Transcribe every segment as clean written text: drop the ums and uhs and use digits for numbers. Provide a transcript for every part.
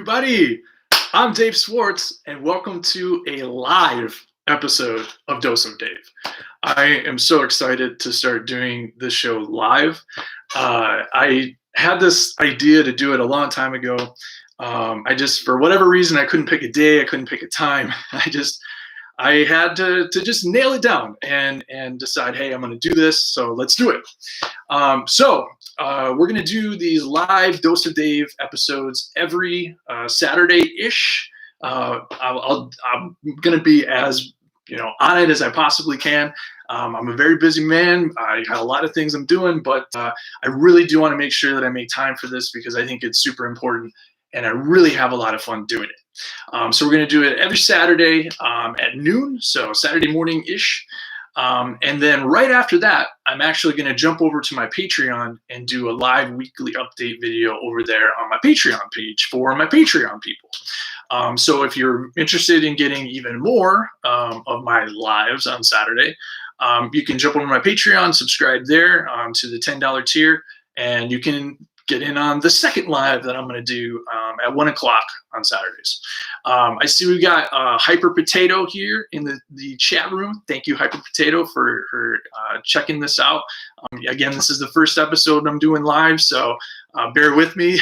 everybody. I'm Dave Swartz, and welcome to a live episode of Dose of Dave. I am so excited to start doing this show live. I had this idea to do it a long time ago. For whatever reason, I couldn't pick a day, I couldn't pick a time. I had to just nail it down and decide, hey, I'm going to do this, so let's do it. We're going to do these live Dose of Dave episodes every Saturday-ish. I'm going to be as on it as I possibly can. I'm a very busy man. I got a lot of things I'm doing, but I really do want to make sure that I make time for this because I think it's super important, and I really have a lot of fun doing it. So we're going to do it every Saturday at noon, so Saturday morning-ish. And then right after that, I'm actually going to jump over to my Patreon and do a live weekly update video over there on my Patreon page for my Patreon people. So if you're interested in getting even more of my lives on Saturday, you can jump over to my Patreon, subscribe there to the $10 tier, and you can get in on the second live that I'm going to do at 1 o'clock on Saturdays. I see we got Hyper Potato here in the chat room. Thank you, Hyper Potato, for checking this out. Again, this is the first episode I'm doing live, so bear with me.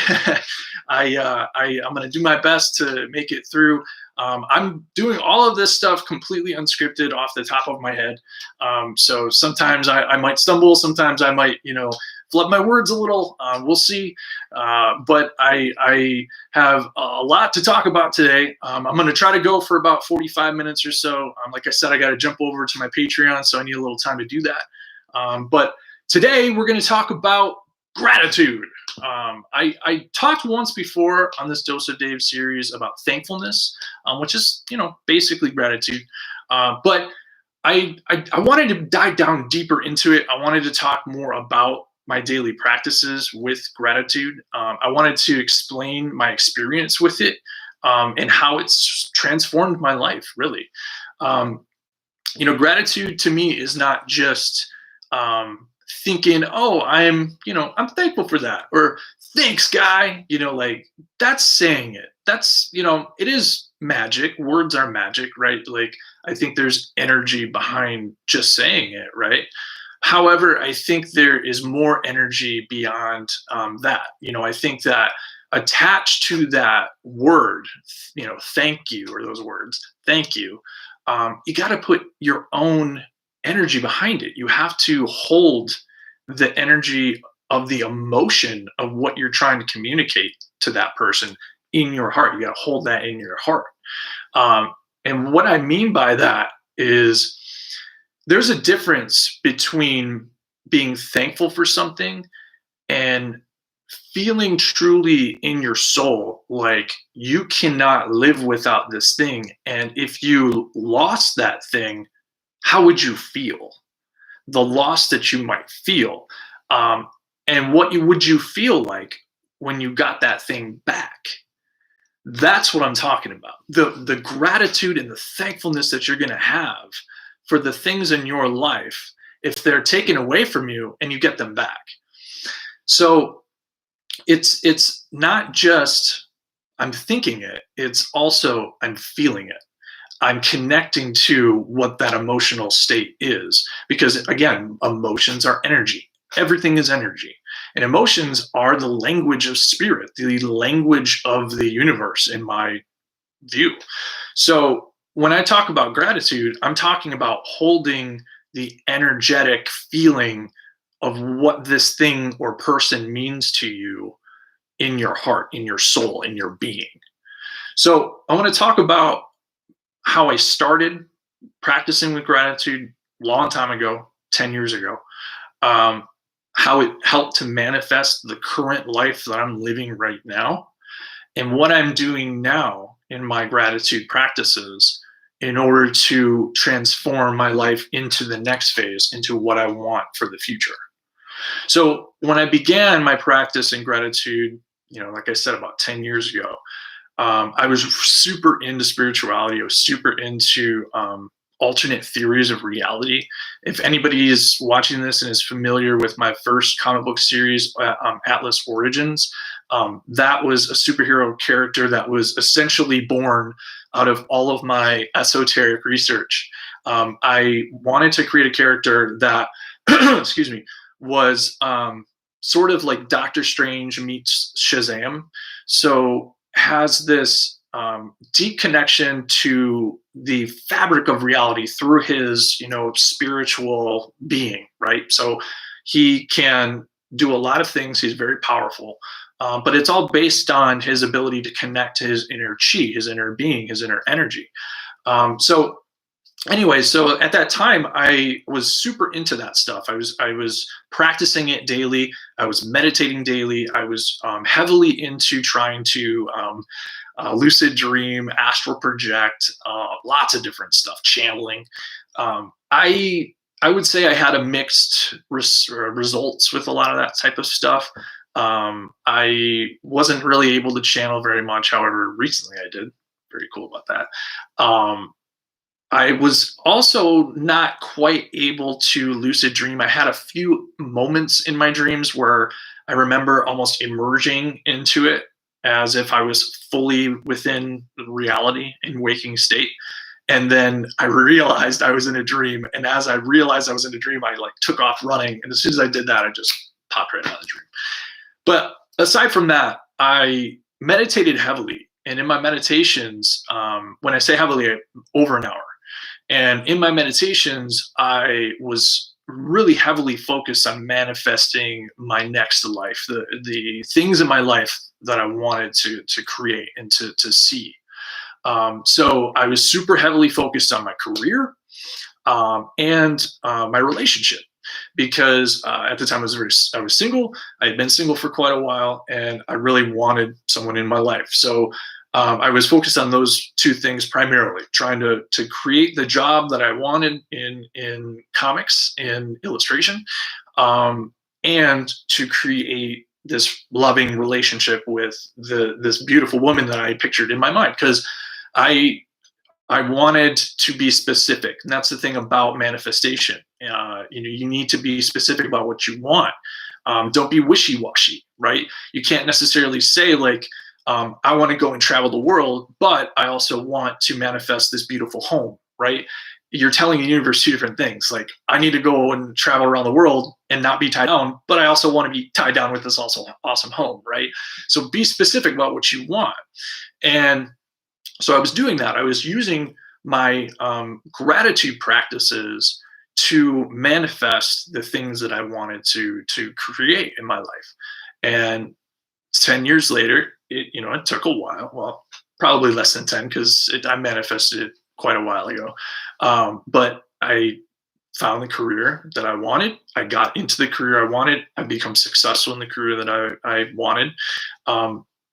I'm going to do my best to make it through. I'm doing all of this stuff completely unscripted off the top of my head. So sometimes I might stumble, sometimes I might, flub my words a little. We'll see. But I have a lot to talk about today. I'm going to try to go for about 45 minutes or so. Like I said, I got to jump over to my Patreon, so I need a little time to do that. But today we're going to talk about gratitude. I talked once before on this Dose of Dave series about thankfulness, which is, basically gratitude. But I wanted to dive down deeper into it. I wanted to talk more about my daily practices with gratitude. I wanted to explain my experience with it and how it's transformed my life, really. Gratitude to me is not just thinking, oh, I'm thankful for that, or thanks, guy. That's saying it. That's, it is magic. Words are magic, right? Like, I think there's energy behind just saying it, right? However, I think there is more energy beyond that. I think that attached to that word, thank you, or those words, thank you, you got to put your own energy behind it. You have to hold the energy of the emotion of what you're trying to communicate to that person in your heart. You got to hold that in your heart. And what I mean by that is there's a difference between being thankful for something and feeling truly in your soul like you cannot live without this thing. And if you lost that thing, how would you feel? The loss that you might feel. And would you feel like when you got that thing back? That's what I'm talking about. The gratitude and the thankfulness that you're going to have for the things in your life if they're taken away from you and you get them back. So it's not just I'm thinking it, it's also I'm feeling it. I'm connecting to what that emotional state is, because again, emotions are energy. Everything is energy, and emotions are the language of spirit, the language of the universe in my view. So when I talk about gratitude, I'm talking about holding the energetic feeling of what this thing or person means to you in your heart, in your soul, in your being. So I want to talk about how I started practicing with gratitude a long time ago, 10 years ago, how it helped to manifest the current life that I'm living right now, and what I'm doing now in my gratitude practices in order to transform my life into the next phase, into what I want for the future. So when I began my practice in gratitude, like I said, about 10 years ago, I was super into spirituality. I was super into alternate theories of reality. If anybody is watching this and is familiar with my first comic book series, Atlas Origins, that was a superhero character that was essentially born out of all of my esoteric research. I wanted to create a character that, excuse me, was sort of like Doctor Strange meets Shazam. So has this deep connection to the fabric of reality through his, spiritual being, right? So he can do a lot of things. He's very powerful, but it's all based on his ability to connect to his inner chi, his inner being, his inner energy. So anyway, so at that time I was super into that stuff. I was practicing it daily. I was meditating daily. I was heavily into trying to lucid dream, astral project, lots of different stuff, channeling. I would say I had a mixed results with a lot of that type of stuff. I wasn't really able to channel very much. However, recently I did. Very cool about that. I was also not quite able to lucid dream. I had a few moments in my dreams where I remember almost emerging into it as if I was fully within reality in waking state. And then I realized I was in a dream. And as I realized I was in a dream, I like took off running. And as soon as I did that, I just popped right out of the dream. But aside from that, I meditated heavily. And in my meditations, when I say heavily, over an hour. And in my meditations, I was really heavily focused on manifesting my next life, the things in my life that I wanted to create and to see. So I was super heavily focused on my career and my relationship, because at the time I was single. I had been single for quite a while, and I really wanted someone in my life. So I was focused on those two things primarily, trying to create the job that I wanted in comics and illustration, and to create this loving relationship with this beautiful woman that I pictured in my mind, because I wanted to be specific, and that's the thing about manifestation. You need to be specific about what you want. Don't be wishy-washy, right? You can't necessarily say like, I want to go and travel the world, but I also want to manifest this beautiful home, right? You're telling the universe two different things. Like, I need to go and travel around the world and not be tied down, but I also want to be tied down with this also awesome home, right? So be specific about what you want. And so I was doing that. I was using my gratitude practices to manifest the things that I wanted to create in my life. And 10 years later, it took a while. Well, probably less than 10, because I manifested it quite a while ago. But I found the career that I wanted. I got into the career I wanted. I become successful in the career that I wanted.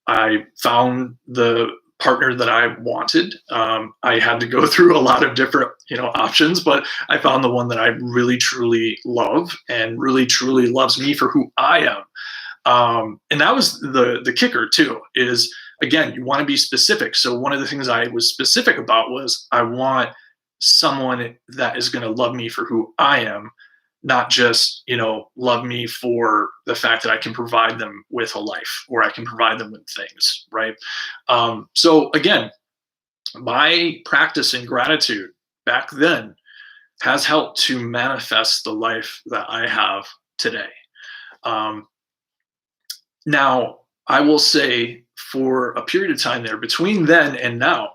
I found the partner that I wanted. I had to go through a lot of different, options, but I found the one that I really truly love and really truly loves me for who I am. And that was the kicker too, is again, you want to be specific. So one of the things I was specific about was I want someone that is going to love me for who I am, not just, love me for the fact that I can provide them with a life, or I can provide them with things, right? So again, my practice in gratitude back then has helped to manifest the life that I have today. Now, I will say, for a period of time there, between then and now,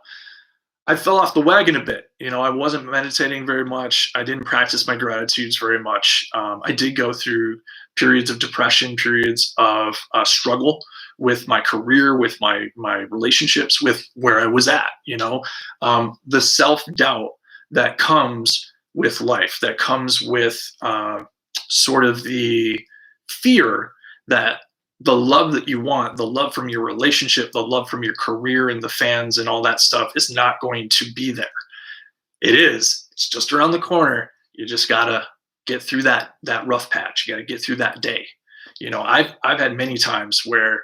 I fell off the wagon a bit. I wasn't meditating very much. I didn't practice my gratitudes very much. I did go through periods of depression, periods of struggle with my career, with my relationships, with where I was at. The self-doubt that comes with life, that comes with sort of the fear that the love that you want, the love from your relationship, the love from your career and the fans and all that stuff is not going to be there. It is. It's just around the corner. You just gotta get through that rough patch. You gotta get through that day. I've had many times where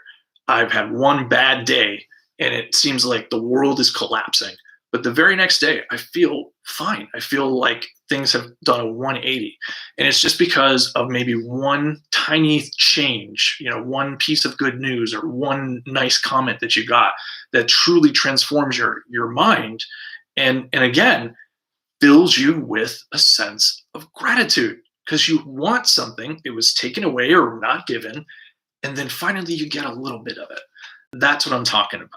I've had one bad day and it seems like the world is collapsing. But the very next day, I feel fine. I feel like things have done a 180. And it's just because of maybe one tiny change, one piece of good news or one nice comment that you got that truly transforms your mind. And again, fills you with a sense of gratitude because you want something, it was taken away or not given, and then finally you get a little bit of it. That's what I'm talking about.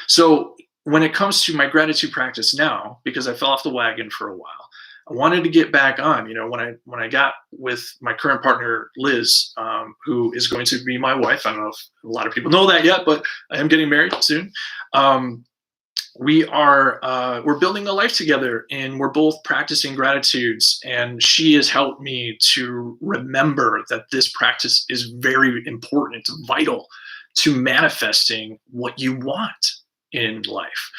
So when it comes to my gratitude practice now, because I fell off the wagon for a while, I wanted to get back on. When I got with my current partner Liz, who is going to be my wife. I don't know if a lot of people know that yet, but I am getting married soon. We're building a life together, and we're both practicing gratitudes, and she has helped me to remember that this practice is very important. It's vital to manifesting what you want in life.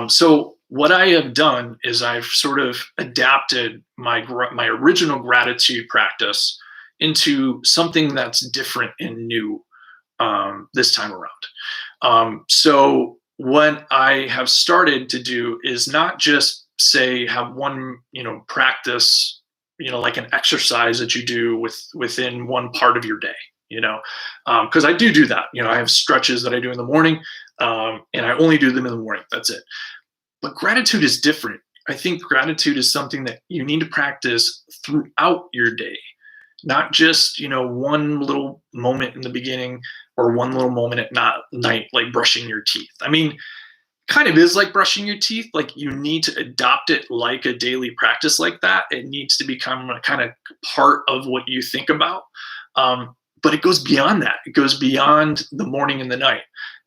So what I have done is I've sort of adapted my original gratitude practice into something that's different and new this time around. So what I have started to do is not just say have one, practice, like an exercise that you do within one part of your day, because I do that. I have stretches that I do in the morning, and I only do them in the morning. That's it. But gratitude is different. I think gratitude is something that you need to practice throughout your day, not just one little moment in the beginning or one little moment at night, like brushing your teeth. I mean, kind of is like brushing your teeth. Like you need to adopt it like a daily practice like that. It needs to become a kind of part of what you think about. But it goes beyond that. It goes beyond the morning and the night.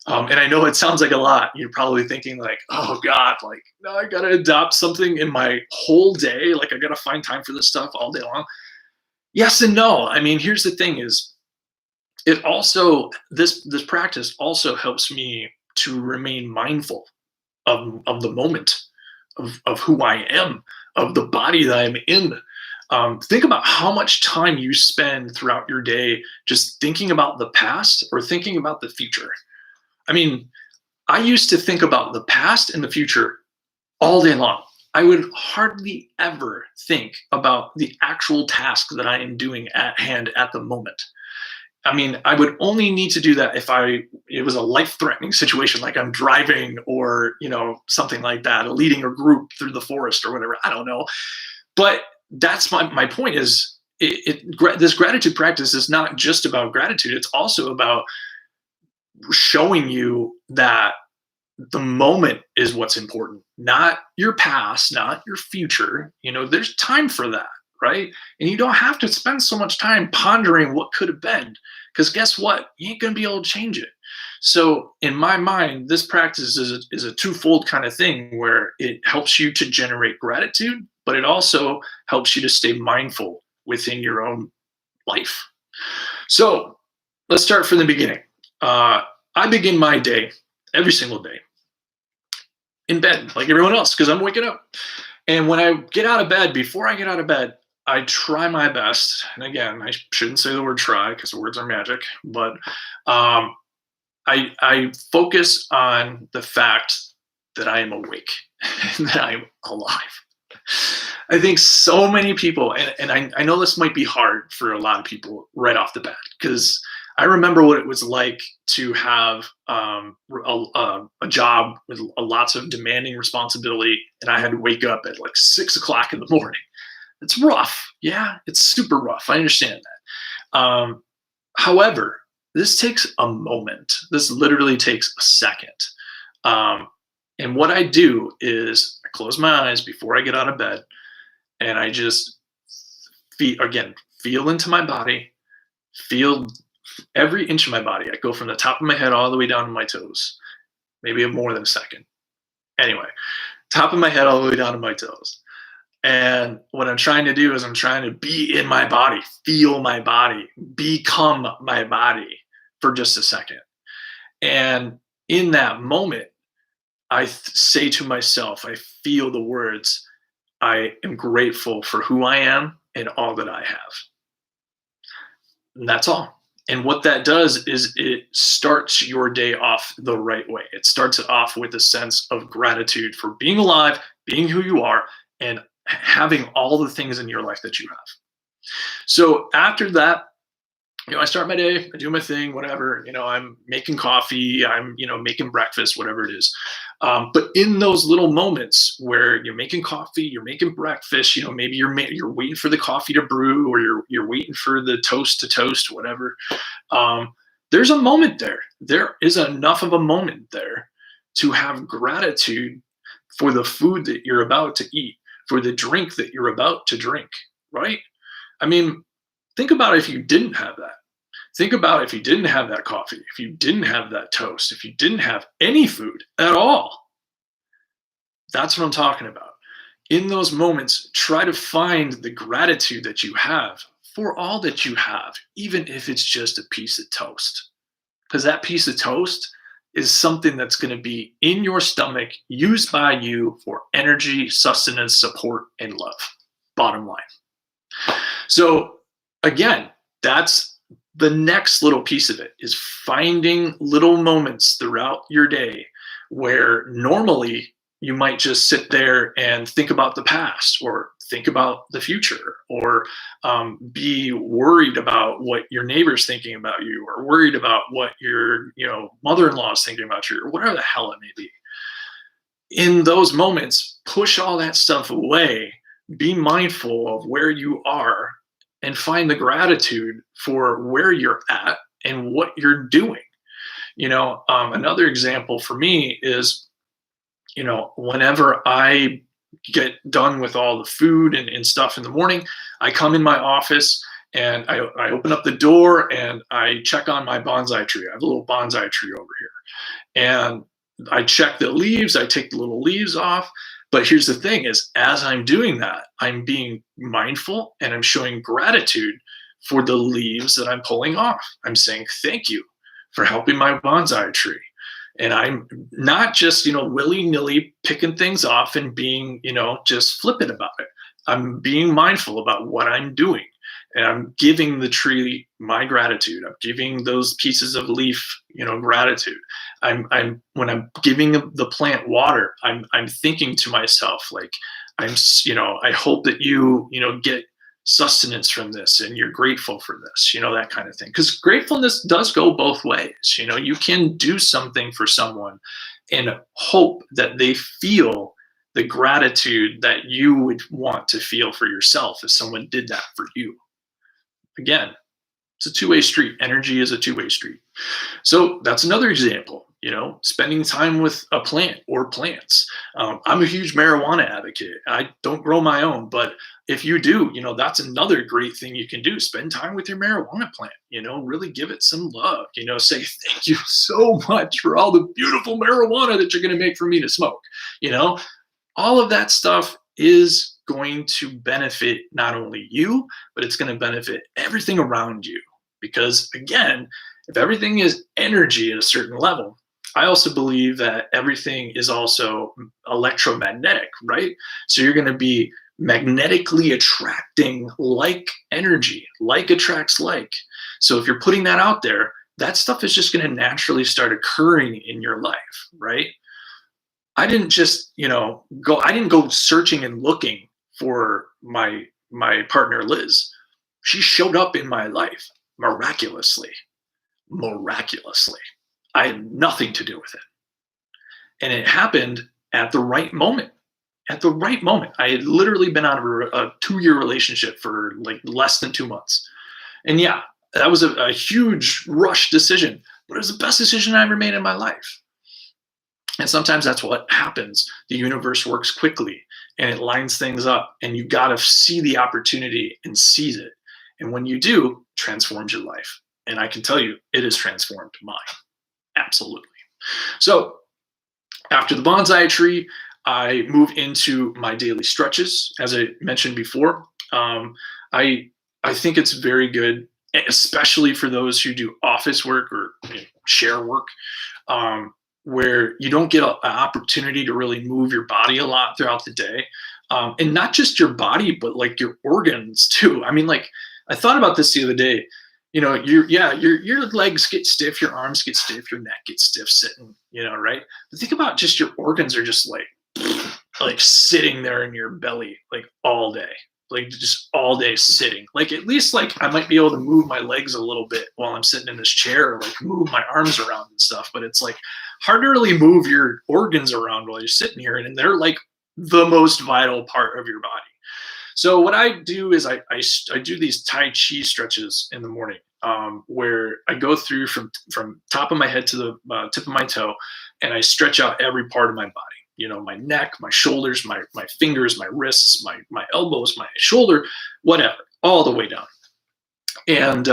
And I know it sounds like a lot. You're probably thinking like, oh God, like, no, I got to adopt something in my whole day. Like I got to find time for this stuff all day long. Yes and no. I mean, here's the thing is, it also, this practice also helps me to remain mindful of the moment, of who I am, of the body that I'm in. Think about how much time you spend throughout your day just thinking about the past or thinking about the future. I mean, I used to think about the past and the future all day long. I would hardly ever think about the actual task that I am doing at hand at the moment. I mean, I would only need to do that if it was a life-threatening situation, like I'm driving or, something like that, leading a group through the forest or whatever. I don't know. But that's my point is this gratitude practice is not just about gratitude. It's also about showing you that the moment is what's important, not your past, not your future. There's time for that, right? And you don't have to spend so much time pondering what could have been, because guess what? You ain't going to be able to change it. So in my mind, this practice is a twofold kind of thing where it helps you to generate gratitude, but it also helps you to stay mindful within your own life. So let's start from the beginning. I begin my day every single day in bed, like everyone else, because I'm waking up. And when I get out of bed, before I get out of bed, I try my best. And again, I shouldn't say the word try because words are magic, but I focus on the fact that I am awake and that I'm alive. I think so many people, and I know this might be hard for a lot of people right off the bat, because I remember what it was like to have a job with lots of demanding responsibility, and I had to wake up at like 6 o'clock in the morning. It's rough. Yeah, it's super rough. I understand that. However, this takes a moment. This literally takes a second. And what I do is I close my eyes before I get out of bed, and I just feel into my body, feel every inch of my body. I go from the top of my head all the way down to my toes, maybe more than a second. Anyway, top of my head all the way down to my toes. And what I'm trying to do is I'm trying to be in my body, feel my body, become my body for just a second. And in that moment, I say to myself, I feel the words, I am grateful for who I am and all that I have. And that's all. And what that does is it starts your day off the right way. It starts it off with a sense of gratitude for being alive, being who you are, and having all the things in your life that you have. So after that, I start my day, I do my thing, whatever. I'm making coffee, I'm making breakfast, whatever it is. But in those little moments where you're making coffee, you're making breakfast, maybe you're waiting for the coffee to brew, or you're waiting for the toast to toast, whatever. Um, there's a moment there. There is enough of a moment there to have gratitude for the food that you're about to eat, for the drink that you're about to drink, right? I mean, think about if you didn't have that. Think about if you didn't have that coffee, if you didn't have that toast, if you didn't have any food at all. That's what I'm talking about. In those moments, try to find the gratitude that you have for all that you have, even if it's just a piece of toast. Because that piece of toast is something that's going to be in your stomach, used by you for energy, sustenance, support, and love. Bottom line. So, again, that's the next little piece of it, is finding little moments throughout your day where normally you might just sit there and think about the past, or think about the future, or be worried about what your neighbor's thinking about you, or worried about what your mother-in-law is thinking about you, or whatever the hell it may be. In those moments, push all that stuff away, be mindful of where you are, and find the gratitude for where you're at and what you're doing. Another example for me is, whenever I get done with all the food and stuff in the morning, I come in my office and I open up the door and I check on my bonsai tree. I have a little bonsai tree over here. And I check the leaves, I take the little leaves off. But here's the thing is, as I'm doing that, I'm being mindful and I'm showing gratitude for the leaves that I'm pulling off. I'm saying thank you for helping my bonsai tree. And I'm not just, willy-nilly picking things off and being, just flippant about it. I'm being mindful about what I'm doing. And I'm giving the tree my gratitude. I'm giving those pieces of leaf, gratitude. I'm when I'm giving the plant water, I'm thinking to myself, like, I hope that you get sustenance from this and you're grateful for this, that kind of thing. Because gratefulness does go both ways. You can do something for someone and hope that they feel the gratitude that you would want to feel for yourself if someone did that for you. Again, it's a two-way street. Energy is a two-way street. So that's another example, spending time with a plant or plants. I'm a huge marijuana advocate. I don't grow my own, but if you do, that's another great thing you can do. Spend time with your marijuana plant, really give it some love, say thank you so much for all the beautiful marijuana that you're going to make for me to smoke. All of that stuff is going to benefit not only you, but it's going to benefit everything around you. Because again, if everything is energy at a certain level, I also believe that everything is also electromagnetic, right? So you're going to be magnetically attracting like energy, like attracts like. So if you're putting that out there, that stuff is just going to naturally start occurring in your life, right? I didn't just, I didn't go searching and looking for my partner Liz. She showed up in my life miraculously. I had nothing to do with it. And it happened at the right moment. At the right moment. I had literally been out of a 2-year relationship for like less than 2 months. And yeah, that was a huge rush decision, but it was the best decision I ever made in my life. And sometimes that's what happens. The universe works quickly and it lines things up, and you got to see the opportunity and seize it. And when you do, it transforms your life. And I can tell you, it has transformed mine. Absolutely. So after the bonsai tree, I move into my daily stretches. As I mentioned before, I think it's very good, especially for those who do office work or share work, where you don't get an opportunity to really move your body a lot throughout the day. And not just your body, but like your organs too. I mean, like, I thought about this the other day. your legs get stiff, your arms get stiff, your neck gets stiff sitting, right? But think about just your organs are just like sitting there in your belly like all day, like just all day sitting. Like at least like I might be able to move my legs a little bit while I'm sitting in this chair, or like move my arms around and stuff. But it's like hard to really move your organs around while you're sitting here, and they're like the most vital part of your body. So what I do is I do these Tai Chi stretches in the morning, where I go through from top of my head to the tip of my toe, and I stretch out every part of my body. My neck, my shoulders, my fingers, my wrists, my elbows, my shoulder, whatever, all the way down. And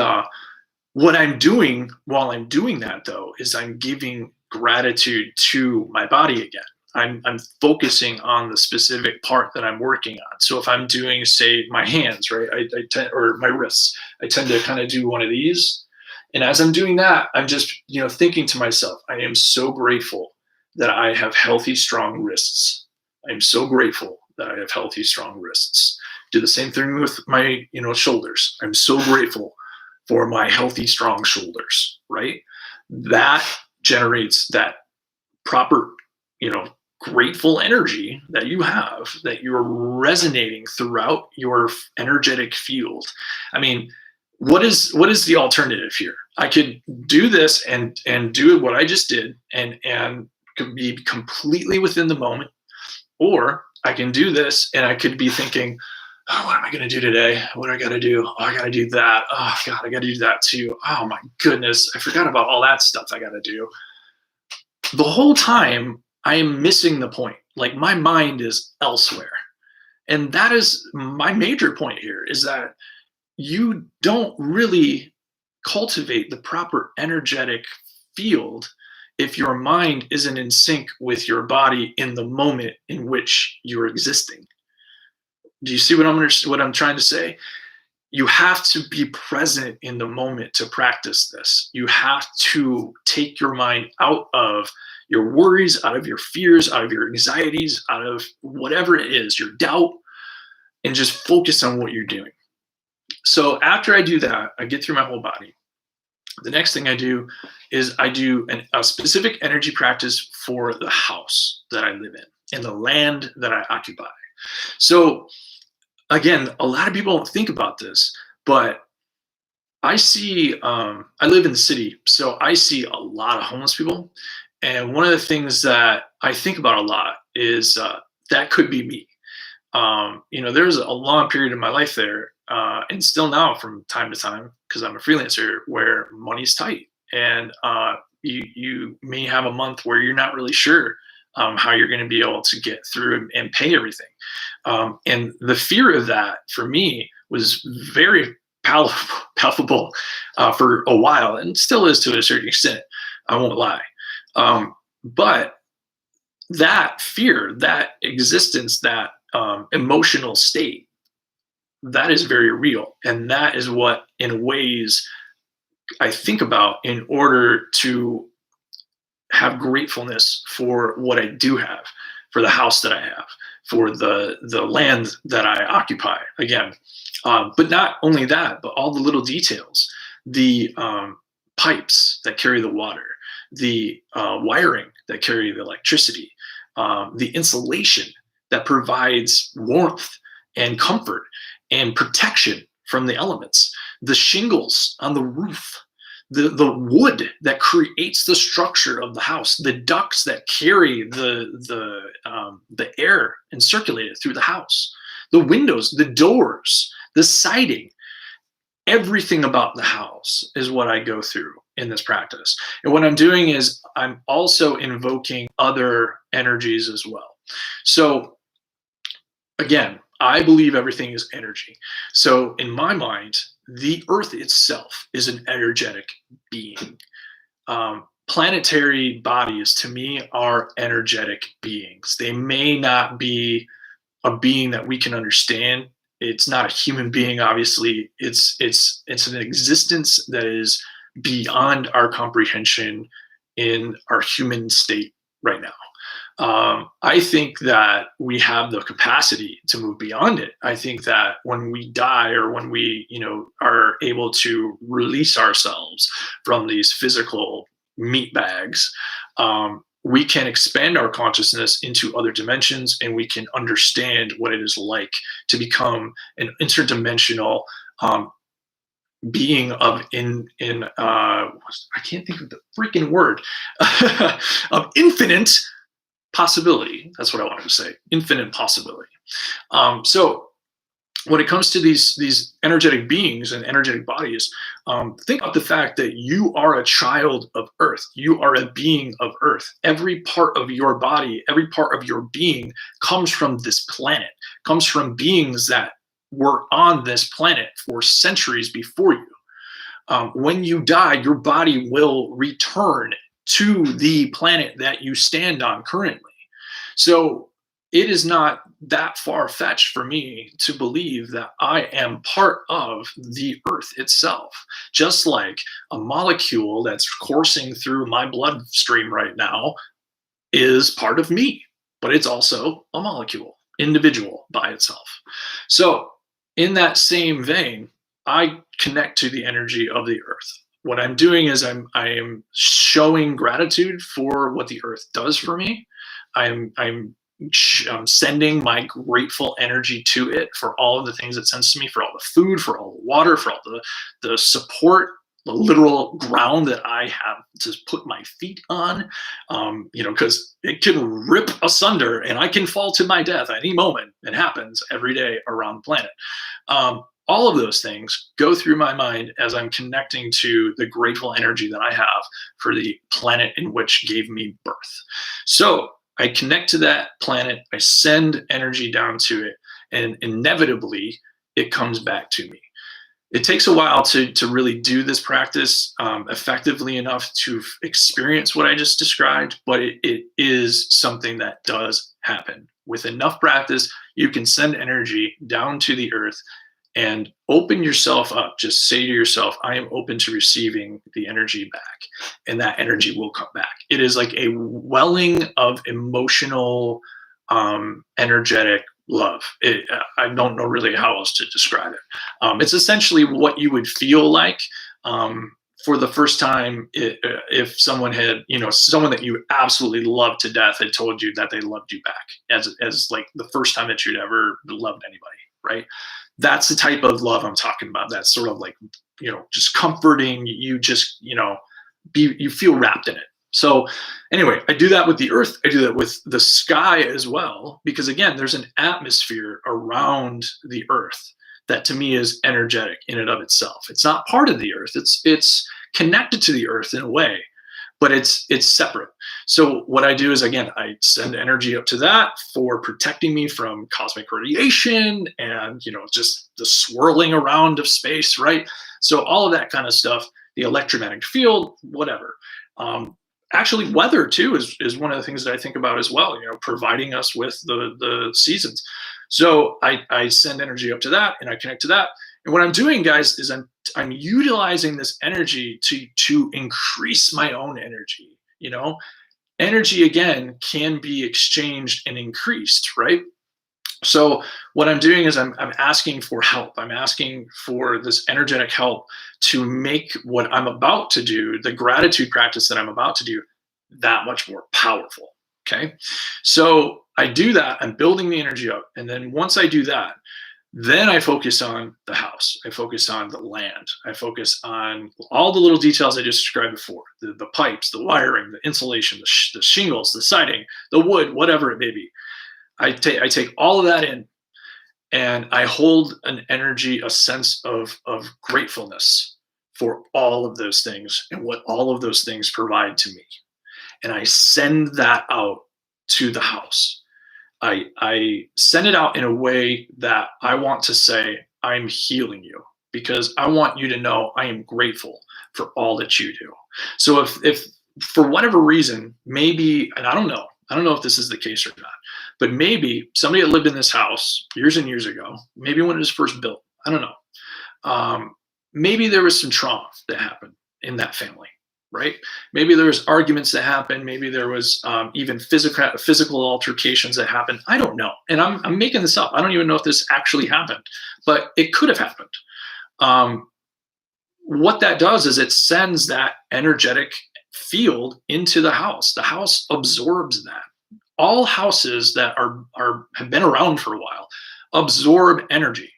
what I'm doing while I'm doing that, though, is I'm giving gratitude to my body again. I'm focusing on the specific part that I'm working on. So if I'm doing, say, my hands, right, or my wrists, I tend to kind of do one of these. And as I'm doing that, I'm just, thinking to myself, I am so grateful that I have healthy, strong wrists. I'm so grateful that I have healthy, strong wrists. Do the same thing with my, shoulders. I'm so grateful for my healthy, strong shoulders, right? That generates that proper, grateful energy that you have, that you're resonating throughout your energetic field. I mean, what is the alternative here? I could do this and do what I just did and could be completely within the moment, or I can do this and I could be thinking, oh, what am I going to do today? What do I got to do? Oh, I got to do that. Oh God, I got to do that too. Oh my goodness, I forgot about all that stuff I got to do. The whole time I am missing the point. Like my mind is elsewhere. And that is my major point here, is that you don't really cultivate the proper energetic field if your mind isn't in sync with your body in the moment in which you're existing. Do you see what I'm trying to say? You have to be present in the moment to practice this. You have to take your mind out of your worries, out of your fears, out of your anxieties, out of whatever it is, your doubt, and just focus on what you're doing. So after I do that, I get through my whole body. The next thing I do is I do a specific energy practice for the house that I live in and the land that I occupy. So again, a lot of people don't think about this, but I see, I live in the city, so I see a lot of homeless people. And one of the things that I think about a lot is that could be me. There's a long period of my life there, and still now from time to time, because I'm a freelancer, where money's tight, and you may have a month where you're not really sure how you're going to be able to get through and pay everything. And the fear of that for me was very palpable for a while, and still is to a certain extent. I won't lie. But that fear, that existence, that emotional state, that is very real. And that is what, in ways, I think about in order to have gratefulness for what I do have, for the house that I have, for the land that I occupy. Again, but not only that, but all the little details, the pipes that carry the water, the wiring that carry the electricity, the insulation that provides warmth and comfort and protection from the elements, the shingles on the roof, the wood that creates the structure of the house, the ducts that carry the air and circulate it through the house, the windows, the doors, the siding. Everything about the house is what I go through in this practice. And what I'm doing is I'm also invoking other energies as well. So again, I believe everything is energy. So in my mind, the earth itself is an energetic being. Planetary bodies, to me, are energetic beings. They may not be a being that we can understand. It's not a human being, obviously. It's an existence that is beyond our comprehension in our human state right now. I think that we have the capacity to move beyond it. I think that when we die, or when we, are able to release ourselves from these physical meat bags, we can expand our consciousness into other dimensions, and we can understand what it is like to become an interdimensional, um, being of in I can't think of the freaking word, of infinite possibility. That's what I wanted to say. Infinite possibility. So when it comes to these energetic beings and energetic bodies, think of the fact that you are a child of Earth. You are a being of Earth. Every part of your body, every part of your being comes from this planet, comes from beings that were on this planet for centuries before you. When you die, your body will return to the planet that you stand on currently. So it is not that far fetched for me to believe that I am part of the earth itself. Just like a molecule that's coursing through my bloodstream right now is part of me, but it's also a molecule, individual by itself. So, in that same vein, I connect to the energy of the earth. What I'm doing is I am showing gratitude for what the earth does for me. I'm sending my grateful energy to it for all of the things it sends to me, for all the food, for all the water, for all the support, the literal ground that I have to put my feet on, because it can rip asunder and I can fall to my death at any moment. It happens every day around the planet. All of those things go through my mind as I'm connecting to the grateful energy that I have for the planet in which gave me birth. So I connect to that planet, I send energy down to it, and inevitably it comes back to me. It takes a while to really do this practice effectively enough to experience what I just described, but it is something that does happen. With enough practice, you can send energy down to the earth and open yourself up. Just say to yourself, I am open to receiving the energy back, and that energy will come back. It is like a welling of emotional, energetic love. I don't know really how else to describe it. It's essentially what you would feel like, for the first time, if someone had, someone that you absolutely loved to death had told you that they loved you back, as like the first time that you'd ever loved anybody, right? That's the type of love I'm talking about. That's sort of like, just comforting. You just, you feel wrapped in it. So anyway, I do that with the earth. I do that with the sky as well, because again, there's an atmosphere around the earth that to me is energetic in and of itself. It's not part of the earth. It's connected to the earth in a way, but it's separate. So what I do is, again, I send energy up to that for protecting me from cosmic radiation and, just the swirling around of space, right? So all of that kind of stuff, the electromagnetic field, whatever. Actually, weather too is one of the things that I think about as well, providing us with the seasons. So I send energy up to that and I connect to that. And what I'm doing, guys, is I'm utilizing this energy to increase my own energy. Energy again can be exchanged and increased, right? So what I'm doing is I'm asking for help. I'm asking for this energetic help to make what I'm about to do, the gratitude practice that I'm about to do, that much more powerful. Okay. So I do that. I'm building the energy up. And then once I do that, then I focus on the house. I focus on the land. I focus on all the little details I just described before, the pipes, the wiring, the insulation, the shingles, the siding, the wood, whatever it may be. I take all of that in, and I hold an energy, a sense of gratefulness for all of those things and what all of those things provide to me. And I send that out to the house. I send it out in a way that I want to say, I'm healing you, because I want you to know I am grateful for all that you do. So if for whatever reason, maybe, and I don't know if this is the case or not, but maybe somebody that lived in this house years and years ago, maybe when it was first built, I don't know. Maybe there was some trauma that happened in that family. right? Maybe there was arguments that happened. Maybe there was even physical altercations that happened. I don't know, and I'm making this up. I don't even know if this actually happened, but it could have happened. Um, what that does is it sends that energetic field into the house. The house absorbs that. All houses that are have been around for a while absorb energy,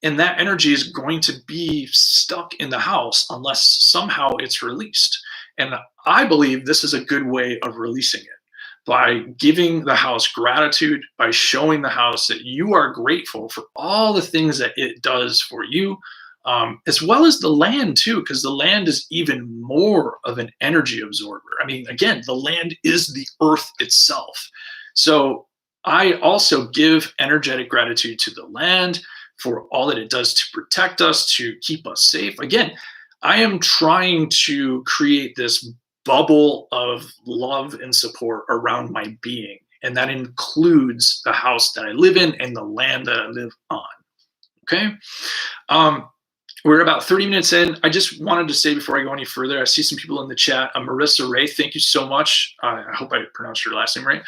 and that energy is going to be stuck in the house unless somehow it's released. And I believe this is a good way of releasing it by giving the house gratitude, by showing the house that you are grateful for all the things that it does for you, as well as the land too, because the land is even more of an energy absorber. I mean, again, the land is the earth itself. So I also give energetic gratitude to the land for all that it does to protect us, to keep us safe. Again, I am trying to create this bubble of love and support around my being. And that includes the house that I live in and the land that I live on. Okay. We're about 30 minutes in. I just wanted to say before I go any further, I see some people in the chat. Marissa Ray, thank you so much. I hope I pronounced your last name right,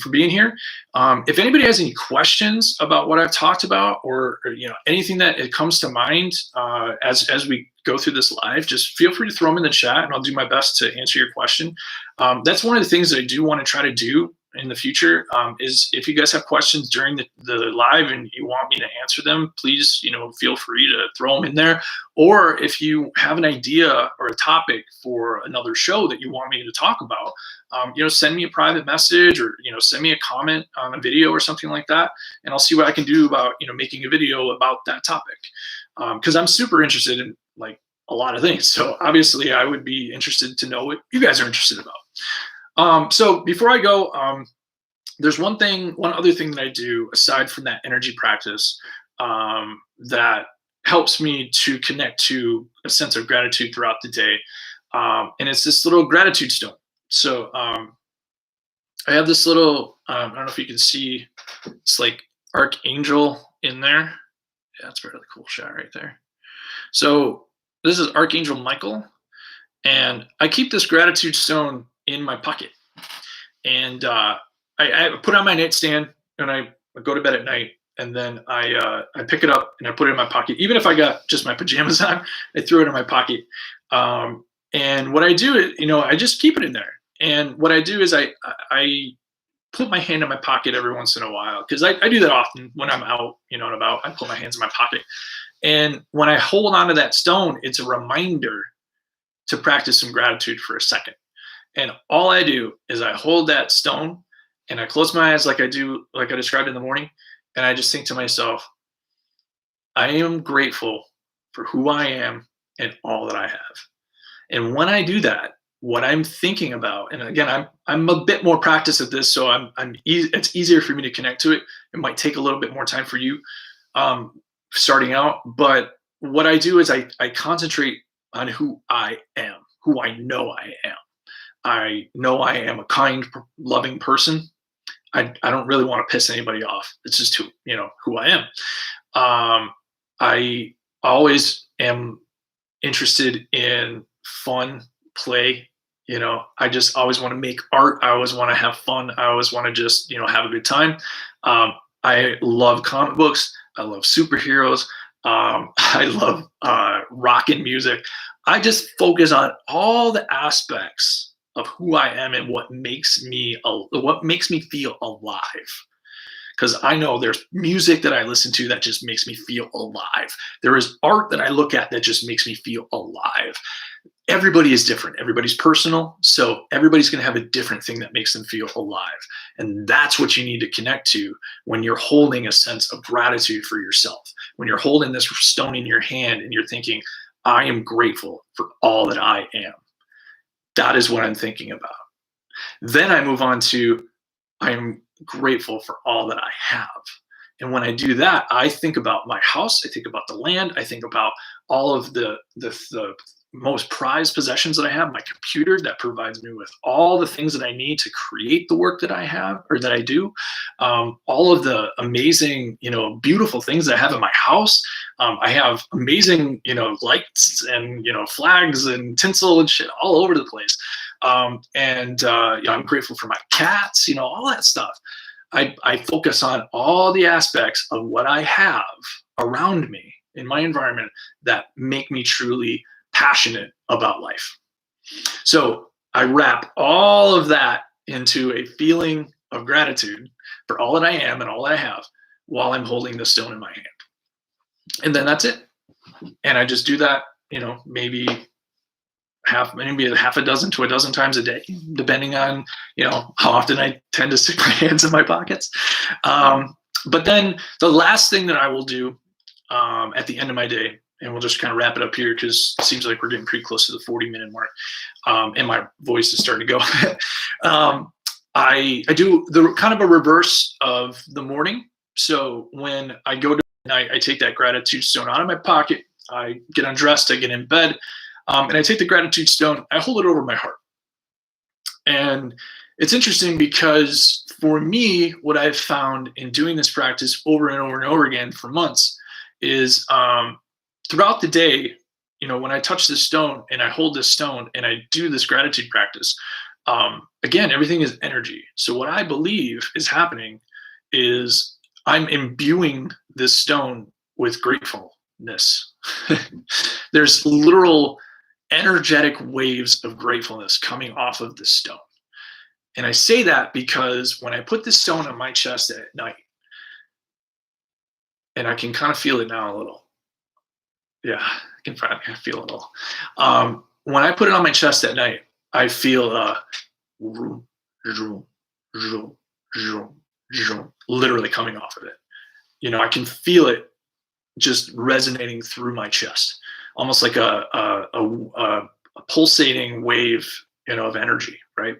for being here. If anybody has any questions about what I've talked about, or anything that it comes to mind as we go through this live, just feel free to throw them in the chat, and I'll do my best to answer your question. That's one of the things that I do want to try to do in the future, is if you guys have questions during the live and you want me to answer them, please, feel free to throw them in there. Or if you have an idea or a topic for another show that you want me to talk about, send me a private message, or, send me a comment on a video or something like that. And I'll see what I can do about, making a video about that topic. Cause I'm super interested in like a lot of things. So obviously I would be interested to know what you guys are interested about. So before I go, there's one other thing that I do aside from that energy practice, that helps me to connect to a sense of gratitude throughout the day. And it's this little gratitude stone. So, I have this little, I don't know if you can see, it's like archangel in there. Yeah, that's a really cool shot right there. So this is Archangel Michael, and I keep this gratitude stone in my pocket, and I put it on my nightstand, and I go to bed at night, and then I pick it up and I put it in my pocket. Even if I got just my pajamas on, I throw it in my pocket. And what I do is, I just keep it in there. And what I do is I put my hand in my pocket every once in a while, because I do that often when I'm out, and about. I put my hands in my pocket, and when I hold onto that stone, it's a reminder to practice some gratitude for a second. And all I do is I hold that stone and I close my eyes like I described in the morning. And I just think to myself, I am grateful for who I am and all that I have. And when I do that, what I'm thinking about, and again, I'm a bit more practiced at this, so it's easier for me to connect to it. It might take a little bit more time for you, starting out. But what I do is I concentrate on who I am, who I know I am. I know I am a kind, loving person. I don't really want to piss anybody off. It's just who I am. I always am interested in fun, play. I just always want to make art. I always want to have fun. I always want to just, have a good time. I love comic books. I love superheroes. I love rock and music. I just focus on all the aspects of who I am and what makes me feel alive. Because I know there's music that I listen to that just makes me feel alive. There is art that I look at that just makes me feel alive. Everybody is different. Everybody's personal. So everybody's going to have a different thing that makes them feel alive. And that's what you need to connect to when you're holding a sense of gratitude for yourself. When you're holding this stone in your hand and you're thinking, I am grateful for all that I am. That is what I'm thinking about. Then I move on to, I am grateful for all that I have. And when I do that, I think about my house. I think about the land. I think about all of the most prized possessions that I have, my computer that provides me with all the things that I need to create the work that I have or that I do, all of the amazing, beautiful things that I have in my house, I have amazing, lights and, flags and tinsel and shit all over the place. I'm grateful for my cats, all that stuff. I focus on all the aspects of what I have around me in my environment that make me truly passionate about life. So I wrap all of that into a feeling of gratitude for all that I am and all that I have while I'm holding the stone in my hand. And then that's it. And I just do that, maybe half a dozen to a dozen times a day, depending on, how often I tend to stick my hands in my pockets. But then the last thing that I will do at the end of my day, and we'll just kind of wrap it up here because it seems like we're getting pretty close to the 40-minute mark, and my voice is starting to go. I do the kind of a reverse of the morning. So when I go to night, I take that gratitude stone out of my pocket. I get undressed, I get in bed, and I take the gratitude stone, I hold it over my heart. And it's interesting because for me, what I've found in doing this practice over and over and over again for months is throughout the day, when I touch this stone and I hold this stone and I do this gratitude practice, again, everything is energy. So what I believe is happening is I'm imbuing this stone with gratefulness. There's literal energetic waves of gratefulness coming off of this stone. And I say that because when I put this stone on my chest at night, and I can kind of feel it now a little. Yeah, I can feel it a little. When I put it on my chest at night, I feel literally coming off of it. I can feel it just resonating through my chest, almost like a pulsating wave, of energy, right?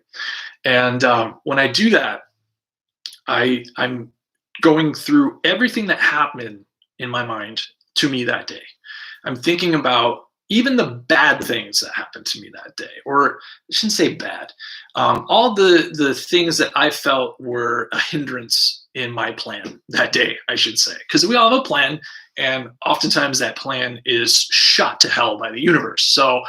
And when I do that, I'm going through everything that happened in my mind to me that day. I'm thinking about even the bad things that happened to me that day, or I shouldn't say bad, all the things that I felt were a hindrance in my plan that day, I should say, because we all have a plan, and oftentimes that plan is shot to hell by the universe. So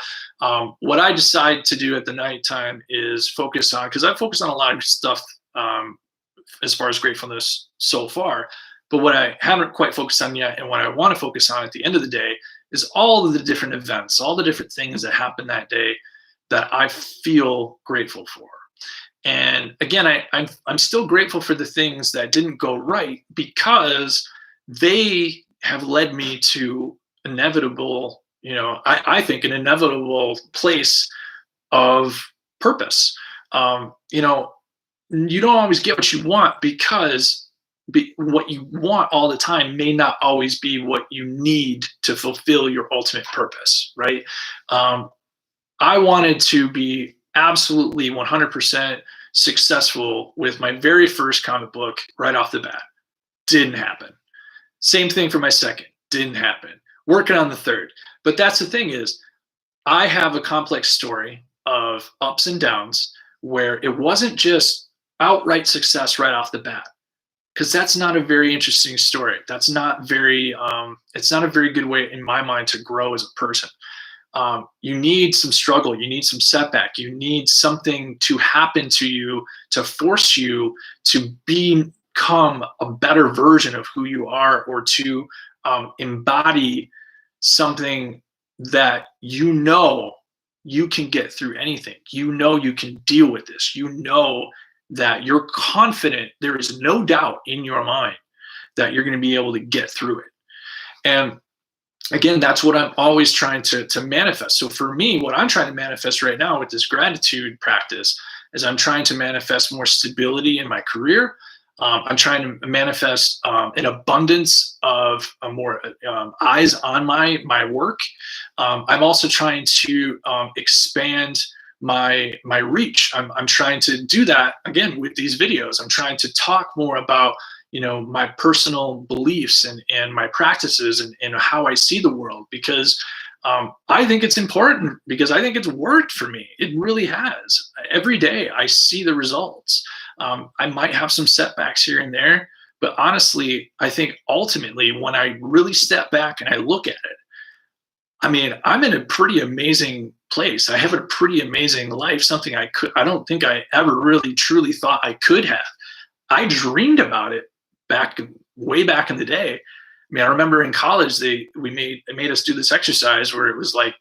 what I decide to do at the nighttime is focus on, because I've focused on a lot of stuff as far as gratefulness so far, but what I haven't quite focused on yet, and what I want to focus on at the end of the day, is all of the different events, all the different things that happened that day that I feel grateful for. And again, I'm still grateful for the things that didn't go right because they have led me to inevitable, I think an inevitable place of purpose. You don't always get what you want because what you want all the time may not always be what you need to fulfill your ultimate purpose, right? I wanted to be absolutely 100% successful with my very first comic book right off the bat. Didn't happen. Same thing for my second. Didn't happen. Working on the third. But that's the thing is, I have a complex story of ups and downs where it wasn't just outright success right off the bat. Because that's not a very interesting story. That's not very, it's not a very good way in my mind to grow as a person. You need some struggle, you need some setback, you need something to happen to you to force you to become a better version of who you are, or to embody something that you can get through anything. You can deal with this. That you're confident, there is no doubt in your mind that you're going to be able to get through it. And again, that's what I'm always trying to manifest. So for me, what I'm trying to manifest right now with this gratitude practice is I'm trying to manifest more stability in my career. I'm trying to manifest an abundance of more eyes on my work. I'm also trying to expand my reach. I'm trying to do that again with these videos. I'm trying to talk more about my personal beliefs and my practices and how I see the world, because I think it's important, because I think it's worked for me. It really has. Every day I see the results. I might have some setbacks here and there, But honestly, I think ultimately when I really step back and I look at it, I mean, I'm in a pretty amazing place. I have a pretty amazing life, something I don't think I ever really truly thought I could have. I dreamed about it back way back in the day. I mean, I remember in college they made us do this exercise where it was like,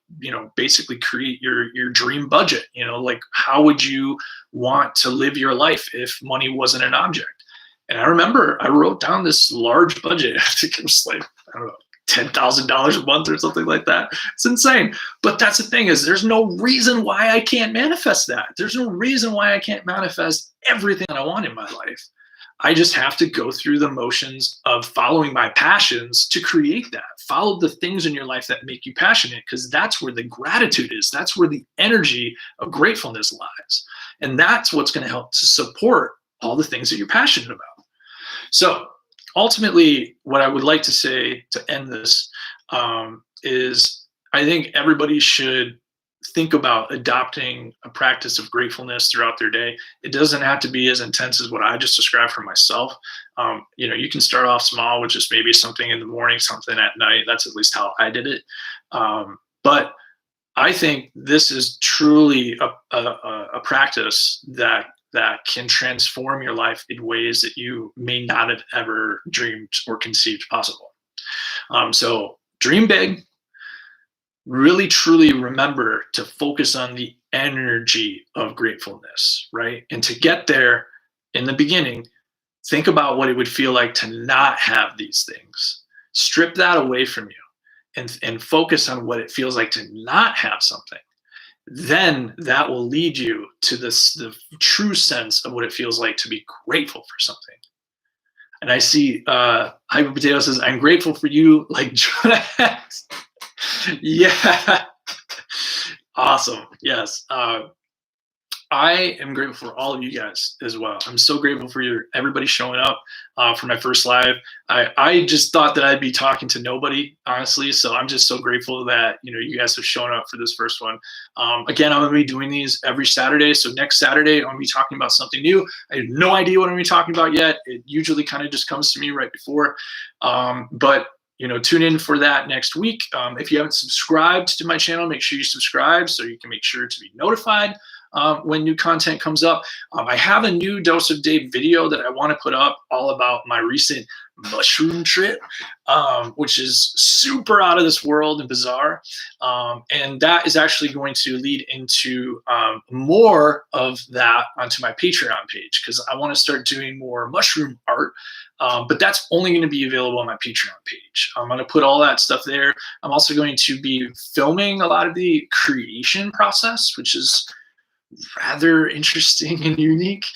basically create your dream budget. Like how would you want to live your life if money wasn't an object? And I remember I wrote down this large budget. I think it was like, I don't know, $10,000 a month or something like that. It's insane. But that's the thing, is there's no reason why I can't manifest that. There's no reason why I can't manifest everything that I want in my life. I just have to go through the motions of following my passions to create that. Follow the things in your life that make you passionate, because that's where the gratitude is. That's where the energy of gratefulness lies. And that's what's going to help to support all the things that you're passionate about. So ultimately, what I would like to say to end this is I think everybody should think about adopting a practice of gratefulness throughout their day. It doesn't have to be as intense as what I just described for myself. You can start off small with just maybe something in the morning, something at night. That's at least how I did it. But I think this is truly a practice that can transform your life in ways that you may not have ever dreamed or conceived possible. So dream big. Really, truly remember to focus on the energy of gratefulness, right? And to get there in the beginning, think about what it would feel like to not have these things. Strip that away from you and focus on what it feels like to not have something. Then that will lead you to the true sense of what it feels like to be grateful for something. And I see Hyper Potato says, I'm grateful for you, like yeah. Awesome. Yes. I am grateful for all of you guys as well. I'm so grateful for everybody showing up for my first live. I just thought that I'd be talking to nobody, honestly. So I'm just so grateful that you guys have shown up for this first one. Again, I'm gonna be doing these every Saturday. So next Saturday, I'm gonna be talking about something new. I have no idea what I'm gonna be talking about yet. It usually kind of just comes to me right before. But tune in for that next week. If you haven't subscribed to my channel, make sure you subscribe so you can make sure to be notified when new content comes up. I have a new Dose of Dave video that I want to put up all about my recent mushroom trip, which is super out of this world and bizarre. And that is actually going to lead into more of that onto my Patreon page, because I want to start doing more mushroom art. But that's only going to be available on my Patreon page. I'm going to put all that stuff there. I'm also going to be filming a lot of the creation process, which is rather interesting and unique.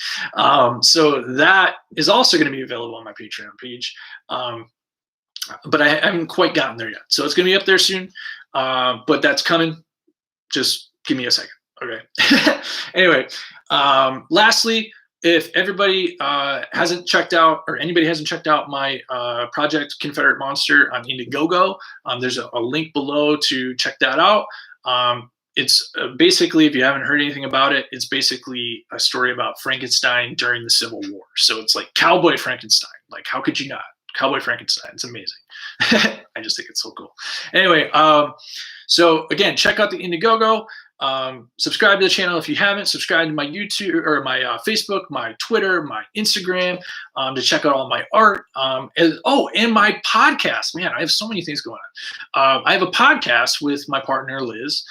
So that is also going to be available on my Patreon page. But I haven't quite gotten there yet. So it's going to be up there soon. But that's coming. Just give me a second. Okay. Anyway, lastly, if everybody hasn't checked out, or anybody hasn't checked out my project Confederate Monster on IndieGoGo, there's a link below to check that out. It's basically, if you haven't heard anything about it, it's basically a story about Frankenstein during the Civil War. So it's like Cowboy Frankenstein. Like, how could you not? Cowboy Frankenstein. It's amazing. I just think it's so cool. Anyway, so again, check out the IndieGoGo. Subscribe to the channel if you haven't. Subscribe to my YouTube or my Facebook, my Twitter, my Instagram, to check out all my art. And my podcast. Man, I have so many things going on. I have a podcast with my partner Liz,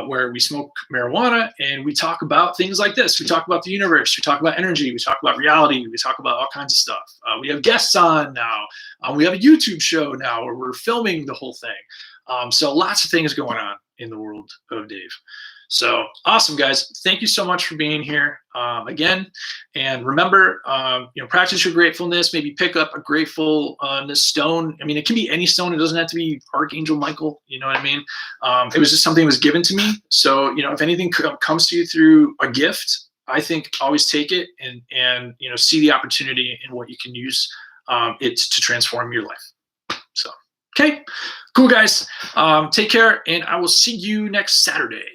where we smoke marijuana and we talk about things like this. We talk about the universe. We talk about energy. We talk about reality. We talk about all kinds of stuff. We have guests on now. We have a YouTube show now where we're filming the whole thing. So lots of things going on in the world of Dave. So awesome, guys. Thank you so much for being here again. And remember, practice your gratefulness. Maybe pick up a gratefulness stone. I mean, it can be any stone. It doesn't have to be Archangel Michael. You know what I mean? It was just something that was given to me. So, if anything comes to you through a gift, I think always take it and see the opportunity in what you can use it to transform your life. So, okay, cool, guys. Take care, and I will see you next Saturday.